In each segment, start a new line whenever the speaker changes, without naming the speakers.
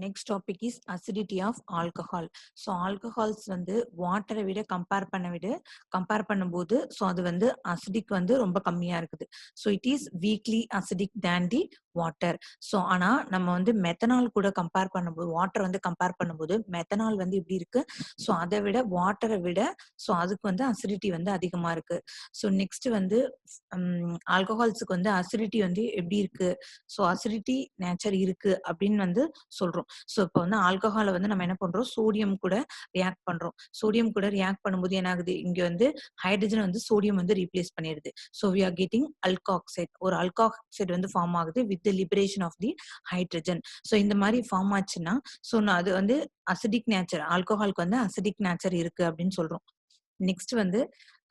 Next topic is acidity of alcohol. So alcohols வந்து வாட்டரை விட கம்பேர் பண்ணும்போது ஸோ அது வந்து அசிடிக் வந்து ரொம்ப கம்மியா இருக்குது. So it is weekly acidic than the water. So ஆனா நம்ம வந்து மெத்தனால் கூட கம்பேர் பண்ணும்போது வாட்டர் வந்து கம்பேர் பண்ணும்போது மெத்தனால் வந்து எப்படி இருக்கு, ஸோ அதை விட வாட்டரை விட ஸோ அதுக்கு வந்து அசிடிட்டி வந்து அதிகமா இருக்கு. ஸோ நெக்ஸ்ட் வந்து ஆல்கஹால்ஸுக்கு வந்து அசிடிட்டி வந்து எப்படி இருக்கு, ஸோ அசிடிட்டி நேச்சர் இருக்கு அப்படின்னு வந்து சொல்றோம். ஸோ இப்போ வந்து ஆல்கஹாலை வந்து நம்ம என்ன பண்றோம், சோடியம் கூட ரியாக்ட் பண்றோம். சோடியம் கூட ரியாக்ட் பண்ணும்போது என்ன ஆகுது, இங்க வந்து ஹைட்ரஜன் வந்து சோடியம் வந்து ரீப்ளேஸ் பண்ணிடுது. So we are getting alkoxide. ஒரு அல்காக்சைடு வந்து ஃபார்ம் ஆகுது with liberation of the hydrogen. So இந்த மாதிரி ஃபார்ம் ஆச்சுன்னா ஸோ அது வந்து அசிடிக் நேச்சர், ஆல்கஹாலுக்கு வந்து அசிடிக் நேச்சர் இருக்கு அப்படின்னு சொல்றோம். நெக்ஸ்ட் வந்து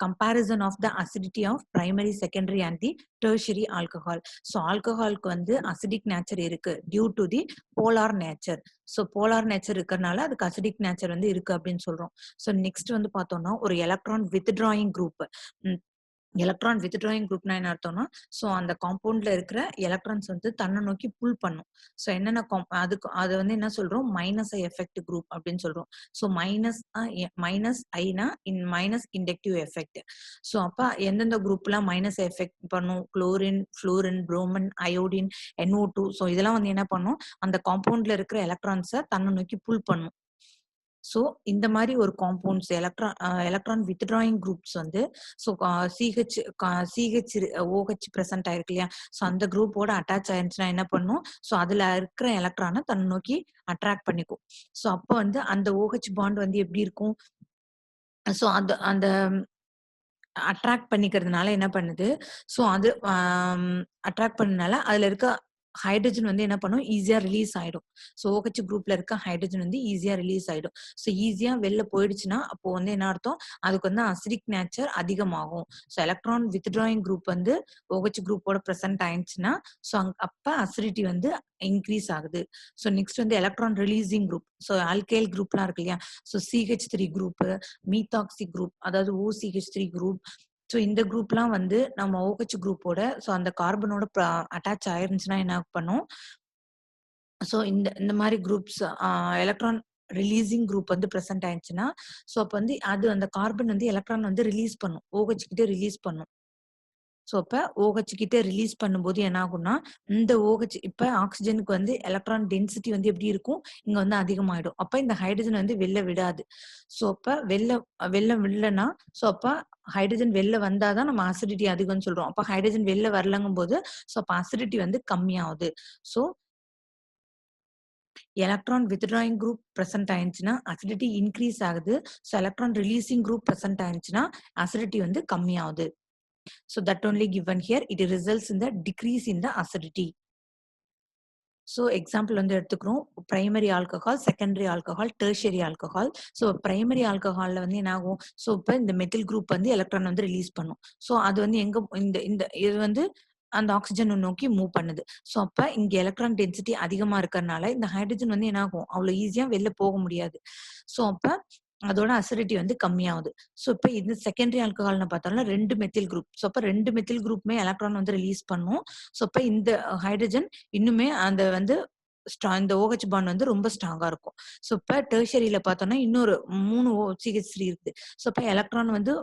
comparison of the acidity of primary, secondary and the tertiary alcohol. So ஆல்கஹாலுக்கு வந்து அசிடிக் நேச்சர் இருக்கு due to the polar nature. So polar nature இருக்கிறதுனால அதுக்கு அசிடிக் நேச்சர் வந்து இருக்கு அப்படின்னு சொல்றோம். ஸோ நெக்ஸ்ட் வந்து பார்த்தோம்னா ஒரு electron withdrawing group. Electron withdrawing குரூப்னா என்ன அர்த்தம்னா, ஸோ அந்த காம்பவுண்ட்ல இருக்கிற எலக்ட்ரான்ஸ் வந்து தன்னை நோக்கி புல் பண்ணும். ஸோ என்னென்ன அதுக்கு அது வந்து என்ன சொல்றோம், மைனஸ் ஐ எஃபெக்ட் குரூப் அப்படின்னு சொல்றோம். ஸோ மைனஸ் ஐனா மைனஸ் இண்டக்டிவ் எஃபெக்ட். ஸோ அப்ப எந்தெந்த குரூப்லாம் மைனஸ் எஃபெக்ட் பண்ணும், chlorine, fluorine, bromine, iodine, NO2. So இதெல்லாம் வந்து என்ன பண்ணும், அந்த காம்பவுண்ட்ல இருக்கிற எலக்ட்ரான்ஸை தன்னை நோக்கி புல் பண்ணும். ஸோ இந்த மாதிரி ஒரு காம்பவுண்ட்ஸ் எலக்ட்ரான் வித்ட்ராயிங் குரூப்ஸ் வந்து ஸோ சிஹெச் OH பிரசன்ட் ஆயிருக்கு இல்லையா, ஸோ அந்த குரூப்போட அட்டாச் ஆயிருந்துச்சுன்னா என்ன பண்ணும், ஸோ அதுல இருக்கிற எலக்ட்ரானை தன்னை நோக்கி அட்ராக்ட் பண்ணிக்கும். ஸோ அப்போ வந்து அந்த OH பாண்ட் வந்து எப்படி இருக்கும், ஸோ அந்த அந்த அட்ராக்ட் பண்ணிக்கிறதுனால என்ன பண்ணுது, ஸோ அது அட்ராக்ட் பண்ணனால அதுல இருக்க ஹைட்ரஜன் வந்து என்ன பண்ணும், ஈஸியா ரிலீஸ் ஆயிடும். ஸோ OH குரூப்ல இருக்க ஹைட்ரஜன் வந்து ஈஸியா ரிலீஸ் ஆயிடும். ஸோ ஈஸியா வெளில போயிடுச்சுன்னா அப்போ வந்து என்ன அர்த்தம், அதுக்கு வந்து அசிடிக் நேச்சர் அதிகமாகும். ஸோ எலக்ட்ரான் வித்ட்ராயிங் குரூப் வந்து OH குரூப்போட பிரசன்ட் ஆயிடுச்சுன்னா ஸோ அப்ப அசிடிட்டி வந்து இன்க்ரீஸ் ஆகுது. ஸோ நெக்ஸ்ட் வந்து electron releasing group. So alkyl குரூப்லாம் இருக்கு இல்லையா, so CH3 group, methoxy group, அதாவது OCH3 குரூப். ஸோ இந்த குரூப்லாம் வந்து நம்ம OH குரூப்போட ஸோ அந்த கார்பனோட அட்டாச் ஆயிருந்துச்சுன்னா என்ன பண்ணும், ஸோ இந்த இந்த மாதிரி குரூப்ஸ் எலக்ட்ரான் ரிலீசிங் குரூப் வந்து பிரசன்ட் ஆயிடுச்சுன்னா ஸோ அப்போ வந்து அது அந்த கார்பன் வந்து எலக்ட்ரான் வந்து ரிலீஸ் பண்ணும், OH கிட்ட ரிலீஸ் பண்ணும். ஸோ அப்ப OH கிட்ட ரிலீஸ் பண்ணும்போது என்ன ஆகும்னா, இந்த OH இப்ப ஆக்சிஜனுக்கு வந்து எலக்ட்ரான் டென்சிட்டி வந்து எப்படி இருக்கும், இங்க வந்து அதிகமாயிடும். அப்ப இந்த ஹைட்ரஜன் வந்து வெளில விடாது. ஸோ அப்ப வெளில விடலன்னா ஸோ அப்ப ஹைட்ரஜன் வெளில வந்தாதான் நம்ம அசிடிட்டி அதிகம்னு சொல்றோம். அப்ப ஹைட்ரஜன் வெளில வரலங்கும் போது ஸோ அப்ப அசிடிட்டி வந்து கம்மியாகுது. So electron withdrawing group present ஆயிருச்சுன்னா அசிடிட்டி இன்க்ரீஸ் ஆகுது. So electron releasing group present ஆயிருச்சுன்னா அசிடிட்டி வந்து கம்மியாகுது. So that only given here, it results in the decrease in the acidity. So example வந்து எடுத்துக்கிறோம், primary alcohol, secondary alcohol, tertiary alcohol. So primary ஆல்கஹால்ல வந்து என்ன ஆகும், ஸோ இப்போ இந்த மெத்தில் குரூப் வந்து எலக்ட்ரான் வந்து ரிலீஸ் பண்ணும். ஸோ அது வந்து எங்க இந்த இந்த இது வந்து அந்த ஆக்சிஜனை நோக்கி மூவ் பண்ணுது. ஸோ அப்ப இங்க எலக்ட்ரான் டென்சிட்டி அதிகமா இருக்கறனால இந்த ஹைட்ரஜன் வந்து என்ன ஆகும், அவ்வளவு ஈஸியா வெளில போக முடியாது. ஸோ அப்ப அதோட அசிடிட்டி வந்து கம்மியாகுது. ஸோ இப்ப இந்த செகண்டரி ஆல்கஹால்னு பார்த்தோம்னா 2 மெத்தில் குரூப். ஸோ அப்ப 2 மெத்தில் குரூப்புமே எலக்ட்ரான் வந்து ரிலீஸ் பண்ணும். ஸோ அப்ப இந்த ஹைட்ரஜன் இன்னுமே அந்த வந்து இந்த OH பாண்ட் வந்து ரொம்ப ஸ்ட்ராங்கா இருக்கும். ஸோ இப்ப டெர்ஷரியில பார்த்தோம்னா இன்னொரு 3 CH3 இருக்குது. ஸோ அப்ப எலக்ட்ரான் வந்து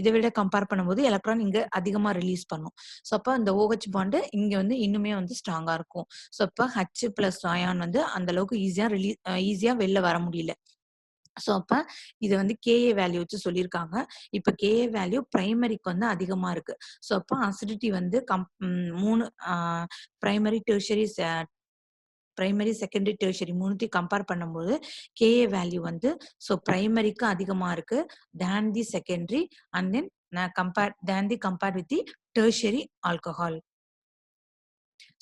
இதை விட கம்பேர் பண்ணும்போது எலக்ட்ரான் இங்க அதிகமா ரிலீஸ் பண்ணும். ஸோ அப்ப அந்த OH பாண்ட் இங்க வந்து இன்னுமே வந்து ஸ்ட்ராங்கா இருக்கும். ஸோ அப்ப H+ அயான் வந்து அந்த அளவுக்கு ஈஸியா வெளில வர முடியல. ஸோ அப்ப இது வந்து KA வேல்யூ வச்சு சொல்லியிருக்காங்க. இப்ப KA வேல்யூ பிரைமரிக்கு வந்து அதிகமா இருக்கு. ஸோ அப்ப அசிடிட்டி வந்து 3 பிரைமரி, செகண்டரி, டெர்ஷரி 3த்தையும் கம்பேர் பண்ணும்போது KA வேல்யூ வந்து ஸோ பிரைமரிக்கு அதிகமா இருக்கு then the secondary and then compared with the tertiary alcohol.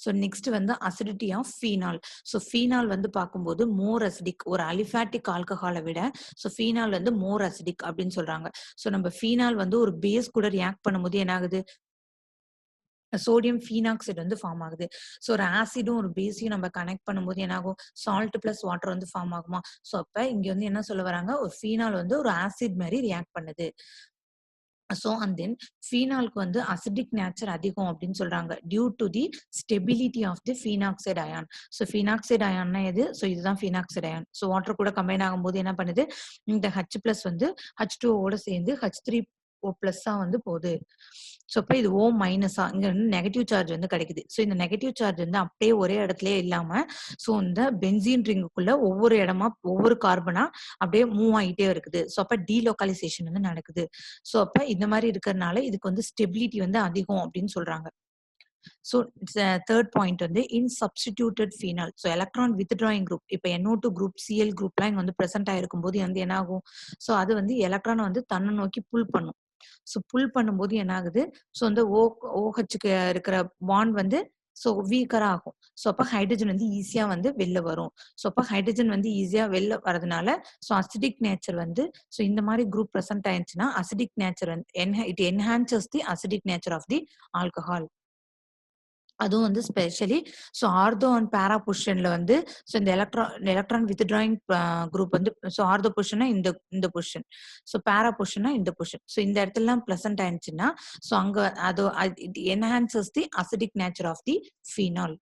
So next வந்து acidity of phenol. So phenol வந்து பார்க்கும்போது மோர் அசிடிக், ஒரு அலிஃபாட்டிக் ஆல்கஹாலை விட ஸோ ஃபீனால் வந்து மோர் அசிடிக் அப்படின்னு சொல்றாங்க. ஸோ நம்ம ஃபீனால் வந்து ஒரு பேஸ் கூட ரியாக்ட் பண்ணும்போது என்ன ஆகுது, சோடியம் ஃபீனாக்சைடு வந்து ஃபார்ம் ஆகுது. ஸோ ஒரு ஆசிடும் ஒரு பேஸையும் நம்ம கனெக்ட் பண்ணும்போது என்ன ஆகும், சால்ட் பிளஸ் வாட்டர் வந்து ஃபார்ம் ஆகுமா. ஸோ அப்ப இங்க வந்து என்ன சொல்ல வராங்க, ஒரு ஃபீனால் வந்து ஒரு ஆசிட் மாதிரி ரியாக்ட் பண்ணுது. ஸோ அண்ட் தென் ஃபீனாலுக்கு வந்து அசிடிக் நேச்சர் அதிகம் அப்படின்னு சொல்றாங்க due to the stability of the phenoxide ion. So phenoxide அயான்னா எது? ஸோ இதுதான் ஃபீனாக்சைடு அயான். ஸோ வாட்டர் கூட கம்பைன் ஆகும்போது என்ன பண்ணுது? இந்த H பிளஸ் வந்து H2O ஓட சேர்ந்து H3O பிளஸ்ஸா வந்து போகுது. ஸோ அப்ப இது O மைனஸா இங்க வந்து நெகட்டிவ் சார்ஜ் வந்து கிடைக்குது. ஸோ இந்த நெகட்டிவ் சார்ஜ் வந்து அப்படியே ஒரே இடத்துலயே இல்லாம, ஸோ இந்த பென்சீன் ரிங்குக்குள்ள ஒவ்வொரு இடமா ஒவ்வொரு கார்பனா அப்படியே மூவ் ஆயிட்டே இருக்குது. ஸோ அப்ப டீலோகலைசேஷன் வந்து நடக்குது. ஸோ அப்ப இந்த மாதிரி இருக்கிறதுனால இதுக்கு வந்து ஸ்டெபிலிட்டி வந்து அதிகம் அப்படின்னு சொல்றாங்க. ஸோ தேர்ட் பாயிண்ட் வந்து unsubstituted phenol. So electron withdrawing group இப்போ NO2 குரூப் Cl குரூப்லாம் இங்க வந்து ப்ரெசென்ட் ஆயிருக்கும் போது வந்து என்ன ஆகும்? ஸோ அது வந்து எலக்ட்ரானை வந்து தன்னை நோக்கி புல் பண்ணும். ஸோ புல் பண்ணும்போது என்ன ஆகுது? ஸோ இந்த OHக்கு இருக்கிற பாண்ட் வந்து ஸோ வீக்கரா ஆகும். ஸோ அப்ப ஹைட்ரஜன் வந்து ஈஸியா வந்து வெளில வரும். ஸோ அப்ப ஹைட்ரஜன் வந்து ஈஸியா வெளில வரதுனால ஸோ அசிடிக் நேச்சர் வந்து ஸோ இந்த மாதிரி குரூப் ப்ரெசென்ட் ஆயிருச்சுன்னா அசிடிக் நேச்சர் வந்து it enhances the acidic nature of the alcohol. அதுவும் வந்து ஸ்பெஷலி ஸோ ஆர்த்தோ அண்ட் பேரா பொசிஷன்ல வந்து ஸோ இந்த எலக்ட்ரான் வித்ட்ராயிங் குரூப் வந்து ஸோ ஆர்த்தோ பொசிஷனா இந்த பொசிஷன், ஸோ பேரா பொசிஷனா இந்த பொசிஷன். ஸோ இந்த இடத்துலலாம் ப்ளசன்ட் ஆயிருச்சுன்னா ஸோ அங்க அது it enhances the acidic nature of the phenol.